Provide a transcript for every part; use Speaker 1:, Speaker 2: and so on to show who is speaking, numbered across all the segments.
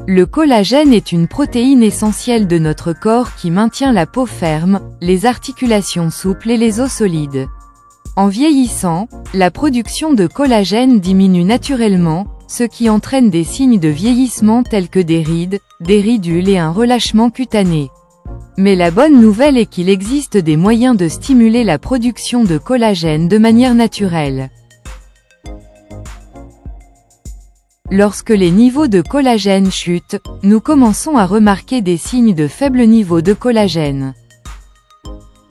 Speaker 1: Le collagène est une protéine essentielle de notre corps qui maintient la peau ferme, les articulations souples et les os solides. En vieillissant, la production de collagène diminue naturellement, ce qui entraîne des signes de vieillissement tels que des rides, des ridules et un relâchement cutané. Mais la bonne nouvelle est qu'il existe des moyens de stimuler la production de collagène de manière naturelle. Lorsque les niveaux de collagène chutent, nous commençons à remarquer des signes de faible niveau de collagène.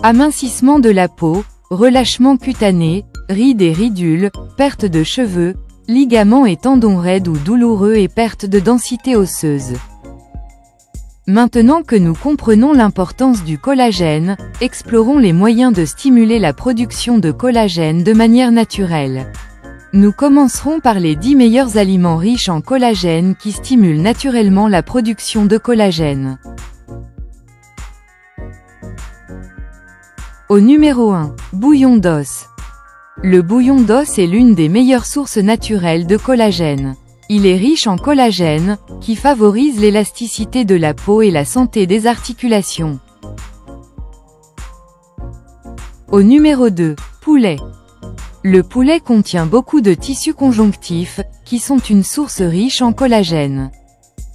Speaker 1: Amincissement de la peau, relâchement cutané, rides et ridules, perte de cheveux, ligaments et tendons raides ou douloureux et perte de densité osseuse. Maintenant que nous comprenons l'importance du collagène, explorons les moyens de stimuler la production de collagène de manière naturelle. Nous commencerons par les 10 meilleurs aliments riches en collagène qui stimulent naturellement la production de collagène. Au numéro 1, bouillon d'os. Le bouillon d'os est l'une des meilleures sources naturelles de collagène. Il est riche en collagène, qui favorise l'élasticité de la peau et la santé des articulations. Au numéro 2, poulet. Le poulet contient beaucoup de tissus conjonctifs, qui sont une source riche en collagène.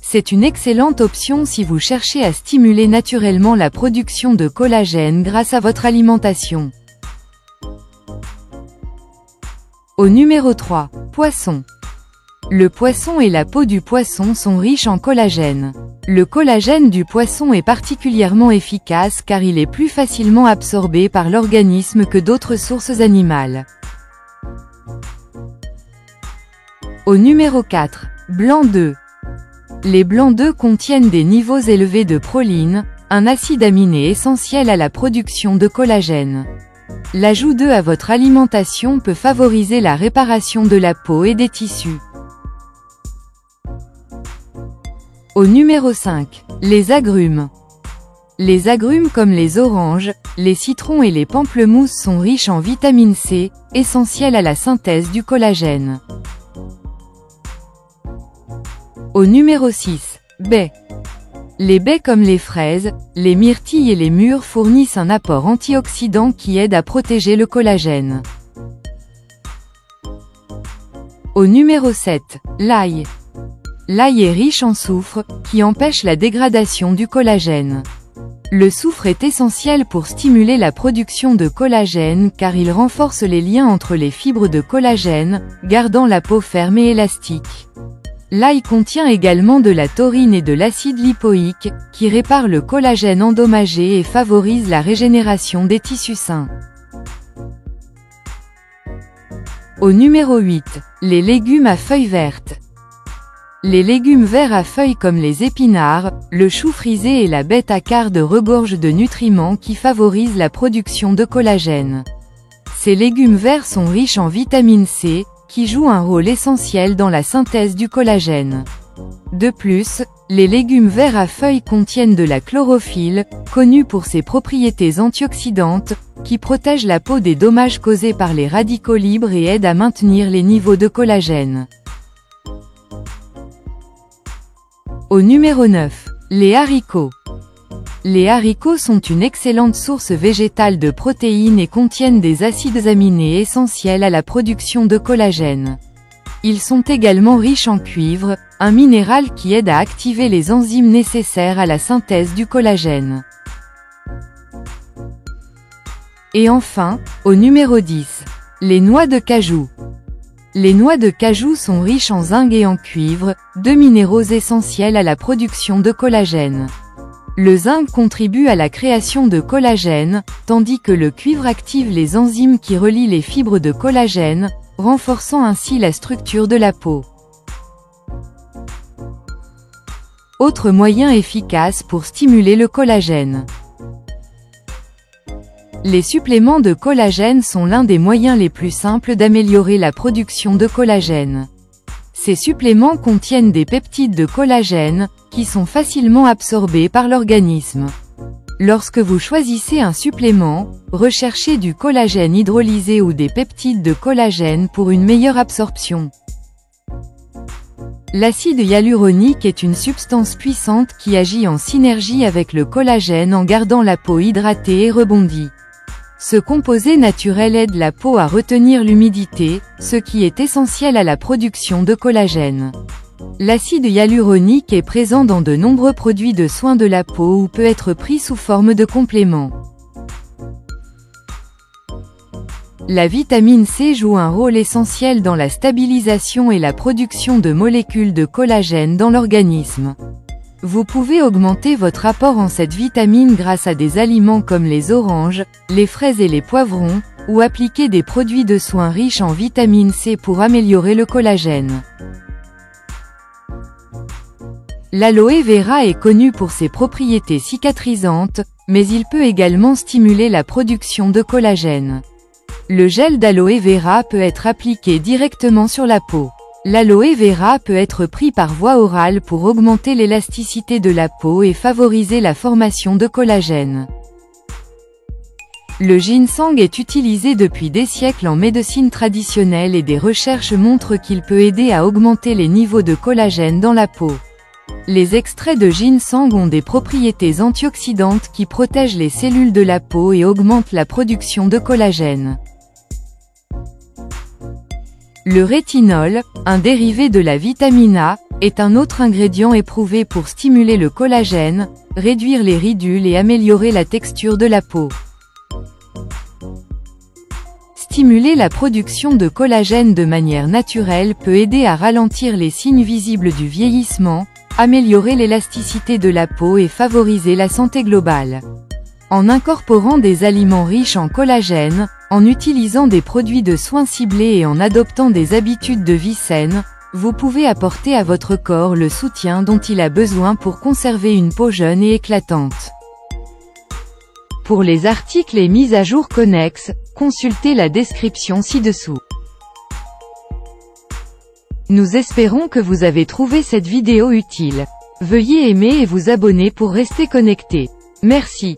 Speaker 1: C'est une excellente option si vous cherchez à stimuler naturellement la production de collagène grâce à votre alimentation. Au numéro 3, poisson. Le poisson et la peau du poisson sont riches en collagène. Le collagène du poisson est particulièrement efficace car il est plus facilement absorbé par l'organisme que d'autres sources animales. Au numéro 4, blanc d'œuf. Les blancs d'œufs contiennent des niveaux élevés de proline, un acide aminé essentiel à la production de collagène. L'ajout d'œufs à votre alimentation peut favoriser la réparation de la peau et des tissus. Au numéro 5, les agrumes. Les agrumes comme les oranges, les citrons et les pamplemousses sont riches en vitamine C, essentielle à la synthèse du collagène. Au numéro 6, baies. Les baies comme les fraises, les myrtilles et les mûres fournissent un apport antioxydant qui aide à protéger le collagène. Au numéro 7, l'ail. L'ail est riche en soufre, qui empêche la dégradation du collagène. Le soufre est essentiel pour stimuler la production de collagène car il renforce les liens entre les fibres de collagène, gardant la peau ferme et élastique. L'ail contient également de la taurine et de l'acide lipoïque, qui répare le collagène endommagé et favorise la régénération des tissus sains. Au numéro 8, les légumes à feuilles vertes. Les légumes verts à feuilles comme les épinards, le chou frisé et la bêta-carde regorgent de nutriments qui favorisent la production de collagène. Ces légumes verts sont riches en vitamine C, qui joue un rôle essentiel dans la synthèse du collagène. De plus, les légumes verts à feuilles contiennent de la chlorophylle, connue pour ses propriétés antioxydantes, qui protègent la peau des dommages causés par les radicaux libres et aident à maintenir les niveaux de collagène. Au numéro 9, les haricots. Les haricots sont une excellente source végétale de protéines et contiennent des acides aminés essentiels à la production de collagène. Ils sont également riches en cuivre, un minéral qui aide à activer les enzymes nécessaires à la synthèse du collagène. Et enfin, au numéro 10, les noix de cajou. Les noix de cajou sont riches en zinc et en cuivre, deux minéraux essentiels à la production de collagène. Le zinc contribue à la création de collagène, tandis que le cuivre active les enzymes qui relient les fibres de collagène, renforçant ainsi la structure de la peau. Autre moyen efficace pour stimuler le collagène. Les suppléments de collagène sont l'un des moyens les plus simples d'améliorer la production de collagène. Ces suppléments contiennent des peptides de collagène, qui sont facilement absorbés par l'organisme. Lorsque vous choisissez un supplément, recherchez du collagène hydrolysé ou des peptides de collagène pour une meilleure absorption. L'acide hyaluronique est une substance puissante qui agit en synergie avec le collagène en gardant la peau hydratée et rebondie. Ce composé naturel aide la peau à retenir l'humidité, ce qui est essentiel à la production de collagène. L'acide hyaluronique est présent dans de nombreux produits de soins de la peau ou peut être pris sous forme de complément. La vitamine C joue un rôle essentiel dans la stabilisation et la production de molécules de collagène dans l'organisme. Vous pouvez augmenter votre apport en cette vitamine grâce à des aliments comme les oranges, les fraises et les poivrons, ou appliquer des produits de soins riches en vitamine C pour améliorer le collagène. L'aloe vera est connu pour ses propriétés cicatrisantes, mais il peut également stimuler la production de collagène. Le gel d'aloe vera peut être appliqué directement sur la peau. L'aloe vera peut être pris par voie orale pour augmenter l'élasticité de la peau et favoriser la formation de collagène. Le ginseng est utilisé depuis des siècles en médecine traditionnelle et des recherches montrent qu'il peut aider à augmenter les niveaux de collagène dans la peau. Les extraits de ginseng ont des propriétés antioxydantes qui protègent les cellules de la peau et augmentent la production de collagène. Le rétinol, un dérivé de la vitamine A, est un autre ingrédient éprouvé pour stimuler le collagène, réduire les ridules et améliorer la texture de la peau. Stimuler la production de collagène de manière naturelle peut aider à ralentir les signes visibles du vieillissement, améliorer l'élasticité de la peau et favoriser la santé globale. En incorporant des aliments riches en collagène, en utilisant des produits de soins ciblés et en adoptant des habitudes de vie saines, vous pouvez apporter à votre corps le soutien dont il a besoin pour conserver une peau jeune et éclatante. Pour les articles et mises à jour connexes, consultez la description ci-dessous. Nous espérons que vous avez trouvé cette vidéo utile. Veuillez aimer et vous abonner pour rester connecté. Merci.